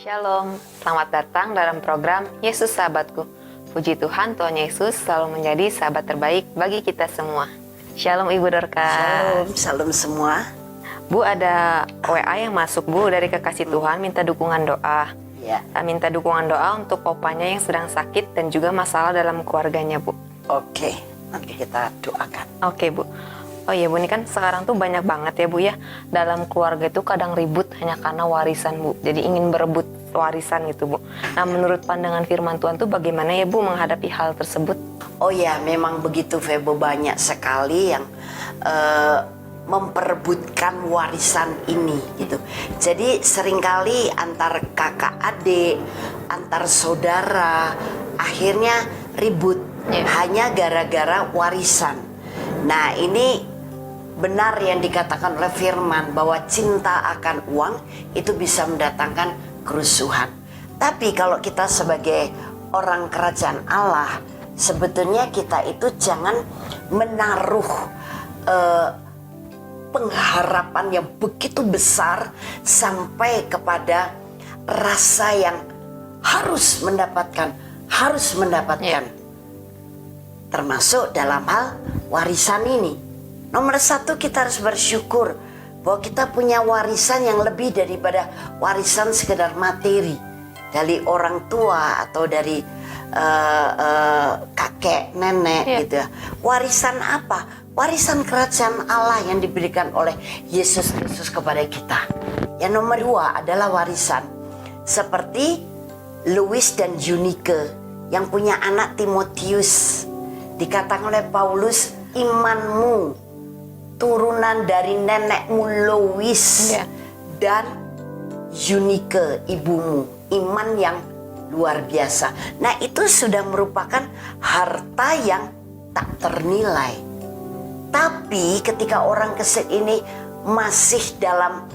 Shalom, selamat datang dalam program Yesus Sahabatku. Puji Tuhan, Tuhan Yesus selalu menjadi sahabat terbaik bagi kita semua. Shalom Ibu Dorcas. Shalom semua. Bu, ada WA yang masuk Bu dari kekasih Tuhan, minta dukungan doa. Ya. Minta dukungan doa untuk opanya yang sedang sakit dan juga masalah dalam keluarganya Bu. Oke, nanti kita doakan. Oke Bu. Oh iya Bu, ini kan sekarang tuh banyak banget ya Bu ya, dalam keluarga itu kadang ribut hanya karena warisan Bu. Jadi ingin berebut warisan gitu Bu. Nah, menurut pandangan firman Tuhan tuh bagaimana ya Bu menghadapi hal tersebut? Oh ya, memang begitu Febo, banyak sekali yang memperebutkan warisan ini gitu. Jadi seringkali antar kakak adik, antar saudara, akhirnya ribut hanya gara-gara warisan. Nah, ini benar yang dikatakan oleh firman bahwa cinta akan uang itu bisa mendatangkan kerusuhan. Tapi kalau kita sebagai orang kerajaan Allah, sebetulnya kita itu jangan menaruh pengharapan yang begitu besar sampai kepada rasa yang harus mendapatkan. Termasuk dalam hal warisan ini. Nomor satu, kita harus bersyukur bahwa kita punya warisan yang lebih daripada warisan sekedar materi dari orang tua atau dari kakek nenek gitu ya. Warisan apa? Warisan kerajaan Allah yang diberikan oleh Yesus Kristus kepada kita. Yang nomor dua adalah warisan seperti Louis dan Eunike yang punya anak Timotius. Dikatakan oleh Paulus, imanmu turunan dari nenekmu Lois dan Eunike ibumu, iman yang luar biasa. Nah, itu sudah merupakan harta yang tak ternilai. Tapi ketika orang kecil ini masih dalam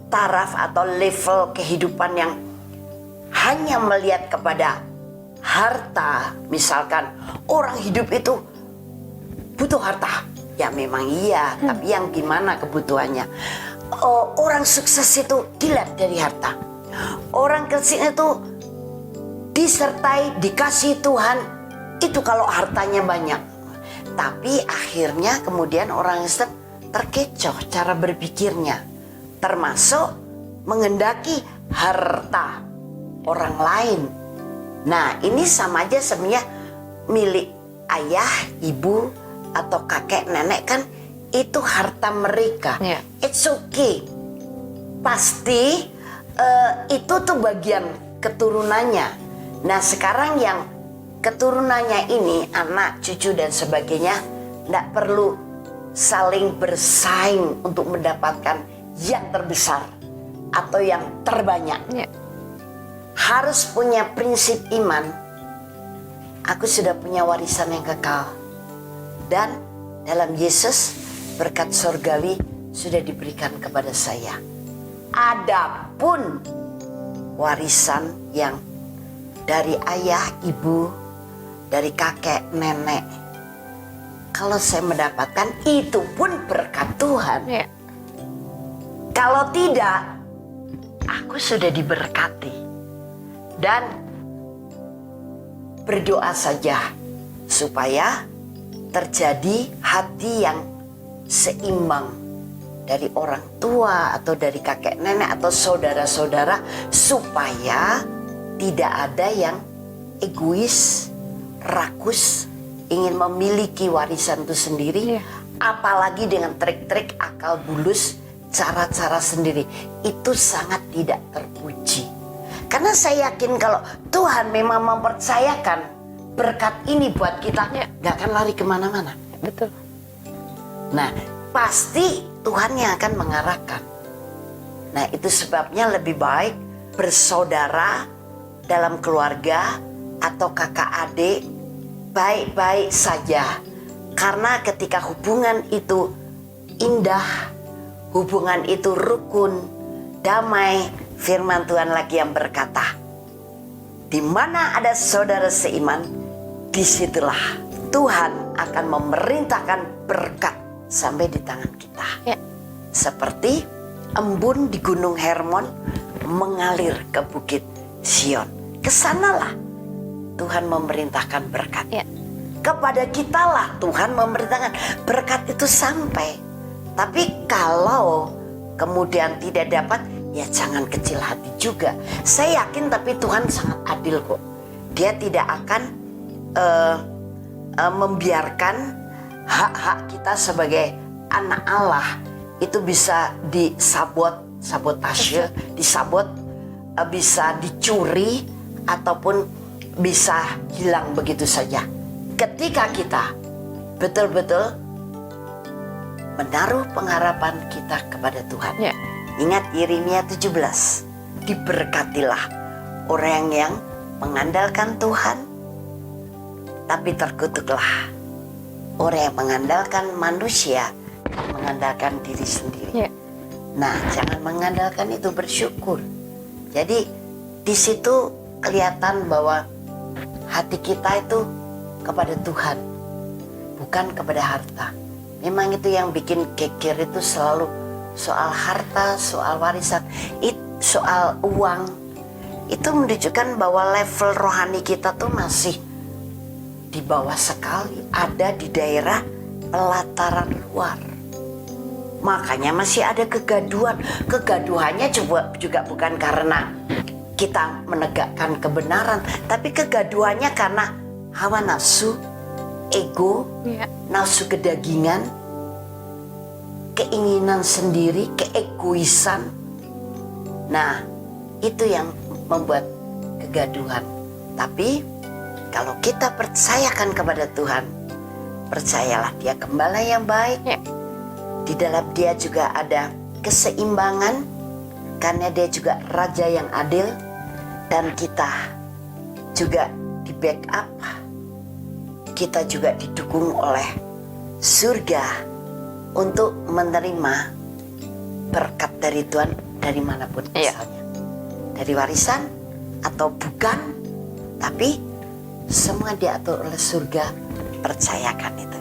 taraf atau level kehidupan yang hanya melihat kepada harta, misalkan orang hidup itu butuh harta. Ya memang iya, tapi yang gimana kebutuhannya? Orang sukses itu dilihat dari harta. Orang kecil itu disertai, dikasih Tuhan, itu kalau hartanya banyak. Tapi akhirnya kemudian orang Kristen terkecoh cara berpikirnya. Termasuk mengendaki harta orang lain. Nah, ini sama aja sebenarnya milik ayah, ibu, atau kakek nenek, kan itu harta mereka. It's okay. Pasti itu tuh bagian keturunannya. Nah, sekarang yang keturunannya ini, anak, cucu dan sebagainya, tidak perlu saling bersaing untuk mendapatkan yang terbesar atau yang terbanyak. Harus punya prinsip iman. Aku sudah punya warisan yang kekal. Dan dalam Yesus berkat surgawi sudah diberikan kepada saya. Adapun warisan yang dari ayah, ibu, dari kakek, nenek, kalau saya mendapatkan itu pun berkat Tuhan. Kalau tidak, aku sudah diberkati. Dan berdoa saja supaya terjadi hati yang seimbang dari orang tua atau dari kakek nenek atau saudara-saudara, supaya tidak ada yang egois, rakus, ingin memiliki warisan itu sendiri, apalagi dengan trik-trik akal bulus, cara-cara sendiri. Itu sangat tidak terpuji. Karena saya yakin kalau Tuhan memang mempercayakan berkat ini buat kita, gak akan lari kemana-mana. Betul. Nah, pasti Tuhan yang akan mengarahkan. Nah, itu sebabnya lebih baik bersaudara dalam keluarga atau kakak adik baik-baik saja. Karena ketika hubungan itu indah, hubungan itu rukun, damai, firman Tuhan lagi yang berkata, di mana ada saudara seiman, disitulah Tuhan akan memerintahkan berkat sampai di tangan kita. Seperti embun di Gunung Hermon mengalir ke bukit Sion. Kesanalah Tuhan memerintahkan berkat. Ya. Kepada kitalah Tuhan memerintahkan berkat itu sampai. Tapi kalau kemudian tidak dapat, ya jangan kecil hati juga. Saya yakin tapi Tuhan sangat adil kok. Dia tidak akan membiarkan hak-hak kita sebagai anak Allah itu bisa sabotase, disabot, bisa dicuri ataupun bisa hilang begitu saja. Ketika kita betul-betul menaruh pengharapan kita kepada Tuhan. Ya. Ingat Yeremia 17, diberkatilah orang yang mengandalkan Tuhan, tapi terkutuklah orang yang mengandalkan manusia, mengandalkan diri sendiri. Ya. Nah, jangan mengandalkan itu, bersyukur. Jadi di situ kelihatan bahwa hati kita itu kepada Tuhan, bukan kepada harta. Memang itu yang bikin geger itu selalu soal harta, soal warisan, soal uang. Itu menunjukkan bahwa level rohani kita tuh masih di bawah sekali, ada di daerah pelataran luar. Makanya masih ada kegaduhan. Kegaduhannya juga bukan karena kita menegakkan kebenaran, tapi kegaduhannya karena hawa nafsu, ego, nafsu kedagingan, keinginan sendiri, keegoisan. Nah, itu yang membuat kegaduhan. Tapi kalau kita percayakan kepada Tuhan, percayalah Dia gembala yang baik. Ya. Di dalam Dia juga ada keseimbangan, karena Dia juga Raja yang adil, dan kita juga di backup, kita juga didukung oleh surga untuk menerima berkat dari Tuhan dari manapun asalnya. Dari warisan atau bukan, tapi semua diatur oleh surga. Percayakan itu.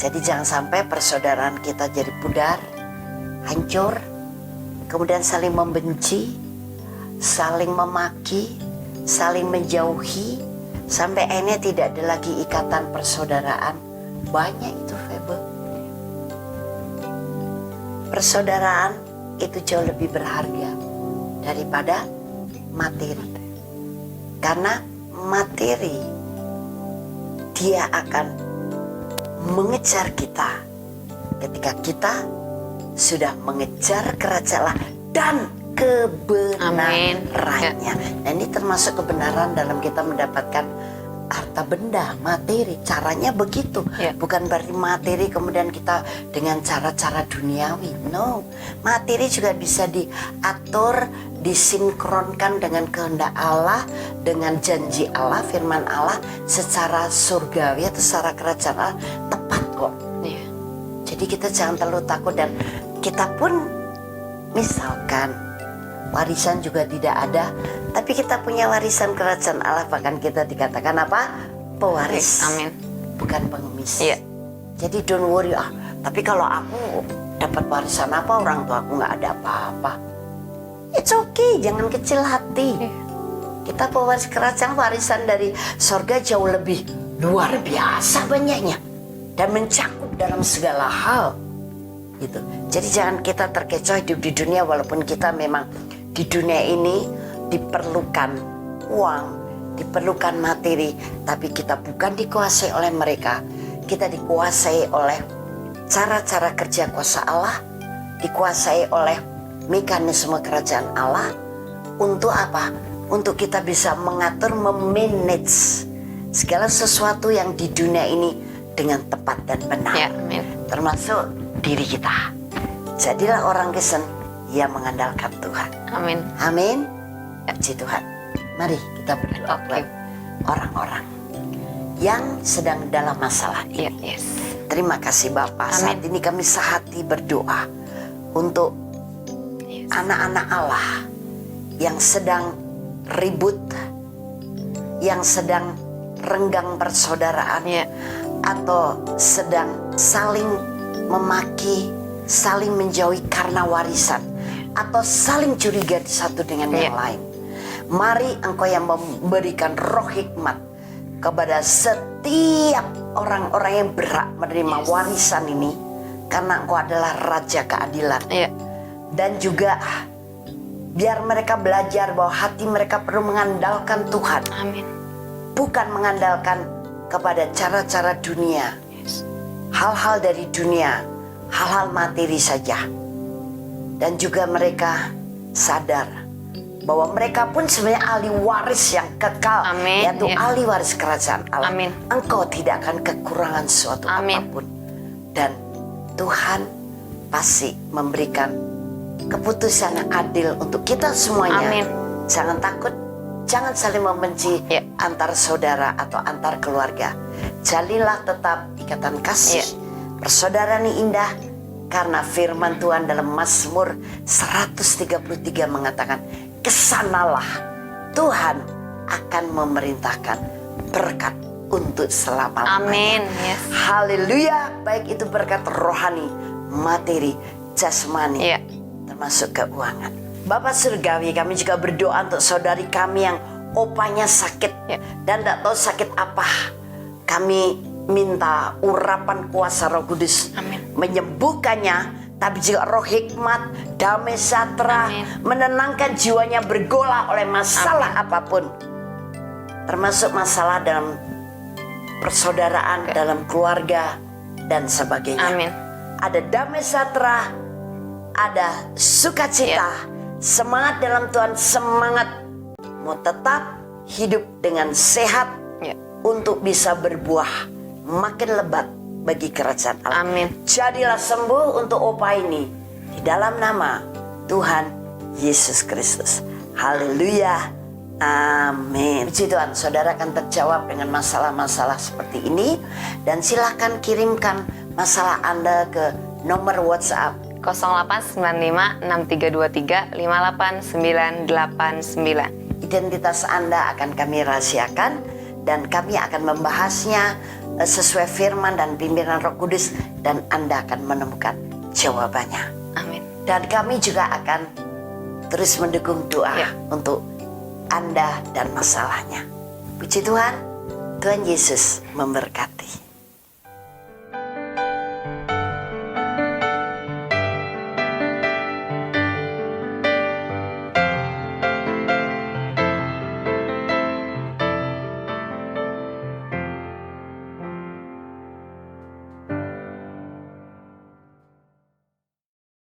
Jadi jangan sampai persaudaraan kita jadi pudar, hancur, kemudian saling membenci, saling memaki, saling menjauhi, sampai akhirnya tidak ada lagi ikatan persaudaraan. Banyak itu, Febe. Persaudaraan itu jauh lebih berharga daripada materi. Karena materi, dia akan mengejar kita ketika kita sudah mengejar kerajaan Allah dan kebenarannya. Nah, ini termasuk kebenaran dalam kita mendapatkan harta benda, materi. Caranya begitu. Bukan berarti materi kemudian kita dengan cara-cara duniawi. No, materi juga bisa diatur, disinkronkan dengan kehendak Allah, dengan janji Allah, firman Allah, secara surgawi atau secara kerajaan Allah, tepat kok. Jadi kita jangan terlalu takut, dan kita pun misalkan warisan juga tidak ada, tapi kita punya warisan kerajaan Allah, bahkan kita dikatakan apa? Pewaris. Amin. Bukan pengemis. Jadi don't worry, tapi kalau aku dapat warisan apa, orang tua aku nggak ada apa-apa. It's okay, jangan kecil hati. Kita pewaris kerajaan, warisan dari sorga jauh lebih luar biasa banyaknya dan mencakup dalam segala hal. Gitu. Jadi jangan kita terkecoh hidup di dunia, walaupun kita memang di dunia ini diperlukan uang, diperlukan materi, tapi kita bukan dikuasai oleh mereka. Kita dikuasai oleh cara-cara kerja kuasa Allah, dikuasai oleh mekanisme kerajaan Allah. Untuk apa? Untuk kita bisa mengatur, memanage segala sesuatu yang di dunia ini dengan tepat dan benar. Termasuk diri kita. Jadilah orang Kristen yang mengandalkan Tuhan. Amin. Amin. Puji Tuhan. Mari kita berdoa buat orang-orang yang sedang dalam masalah ini. Terima kasih Bapak. Saat ini kami sehati berdoa untuk anak-anak Allah yang sedang ribut, yang sedang renggang persaudaraan, atau sedang saling memaki, saling menjauhi karena warisan. atau saling curiga satu dengan yang lain. Mari Engkau yang memberikan roh hikmat kepada setiap orang-orang yang berhak menerima warisan ini, karena Engkau adalah Raja keadilan. Dan juga biar mereka belajar bahwa hati mereka perlu mengandalkan Tuhan. Amin. Bukan mengandalkan kepada cara-cara dunia, hal-hal dari dunia, hal-hal materi saja. Dan juga mereka sadar bahwa mereka pun sebenarnya ahli waris yang kekal. Amin. Yaitu ahli waris kerajaan Allah. Amin. Engkau tidak akan kekurangan suatu apapun. Dan Tuhan pasti memberikan keputusan yang adil untuk kita semuanya. Amin. Jangan takut, jangan saling membenci antar saudara atau antar keluarga. Jalinlah tetap ikatan kasih. Persaudaraan yang indah, karena firman Tuhan dalam Mazmur 133 mengatakan, kesanalah Tuhan akan memerintahkan berkat untuk selama-lamanya. Amin. Yes. Haleluya. Baik itu berkat rohani, materi, jasmani, termasuk keuangan. Bapak Surgawi, kami juga berdoa untuk saudari kami yang opanya sakit dan tidak tahu sakit apa. Kami minta urapan kuasa Roh Kudus menyembuhkannya, tapi juga roh hikmat, damai sejahtera, menenangkan jiwanya bergolak oleh masalah apapun, termasuk masalah dalam persaudaraan, dalam keluarga dan sebagainya. Amin. Ada damai sejahtera, ada sukacita, semangat dalam Tuhan, semangat mau tetap hidup dengan sehat untuk bisa berbuah makin lebat bagi kerajaan Allah. Amin. Jadilah sembuh untuk opa ini di dalam nama Tuhan Yesus Kristus. Haleluya. Amin. Puji Tuhan, saudara akan terjawab dengan masalah-masalah seperti ini. Dan silakan kirimkan masalah Anda ke nomor WhatsApp 0895635899. Identitas Anda akan kami rahasiakan dan kami akan membahasnya sesuai firman dan pimpinan Roh Kudus, dan Anda akan menemukan jawabannya. Amin. Dan kami juga akan terus mendukung doa untuk Anda dan masalahnya. Puji Tuhan, Tuhan Yesus memberkati.